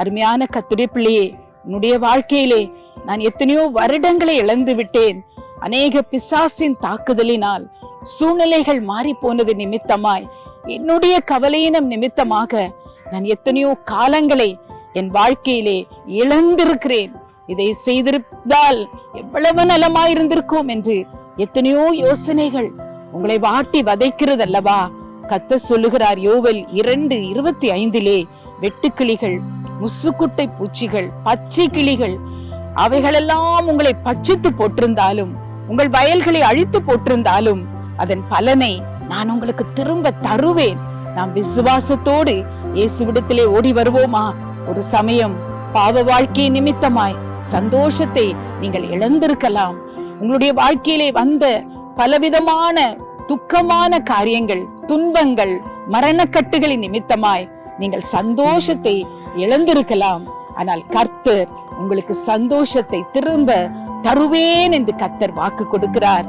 அருமையான கர்த்தருடைய பிள்ளையே, உன்னுடைய வாழ்க்கையிலே நான் எத்தனையோ வருடங்களை இழந்து விட்டேன். அநேக பிசாசின் தாக்குதலினால் சூழ்நிலைகள் மாறி போனது நிமித்தமாய், என்னுடைய கவலையினம் நிமித்தமாக நான் எத்தனையோ காலங்களை என் வாழ்க்கையிலே இழந்திருக்கிறேன். இதை செய்திருந்தால் எவ்வளவு நலமாயிருந்திருக்கும் என்று எத்தனையோ யோசனைகள் உங்களை வாட்டி வதைக்கிறது அல்லவா? கர்த்தர் சொல்லுகிறார், யோவேல் 2:25, வெட்டுக்கிளிகள், முசுக்குட்டை பூச்சிகள், பச்சை கிளிகள் அவைகளெல்லாம் உங்களை பட்சித்து போட்டிருந்தாலும், உங்கள் வயல்களை அழித்து போட்டிருந்தாலும் அதன் பலனை நான் உங்களுக்கு திரும்ப தருவேன். நாம் விசுவாசத்தோடு இயேசுவிடத்திலே ஓடி வருவோமா? ஒரு சமயம் பாவ வாழ்க்கை நிமித்தமாய் சந்தோஷத்தை நீங்கள் இழந்திருக்கலாம். உங்களுடைய வாழ்க்கையிலே வந்த பலவிதமான துக்கமான காரியங்கள், துன்பங்கள், மரணக்கட்டுகளின் நிமித்தமாய் நீங்கள் சந்தோஷத்தை இழந்திருக்கலாம். ஆனால் கர்த்தர் உங்களுக்கு சந்தோஷத்தை திரும்ப தருவேன் என்று கர்த்தர் வாக்கு கொடுக்கிறார்.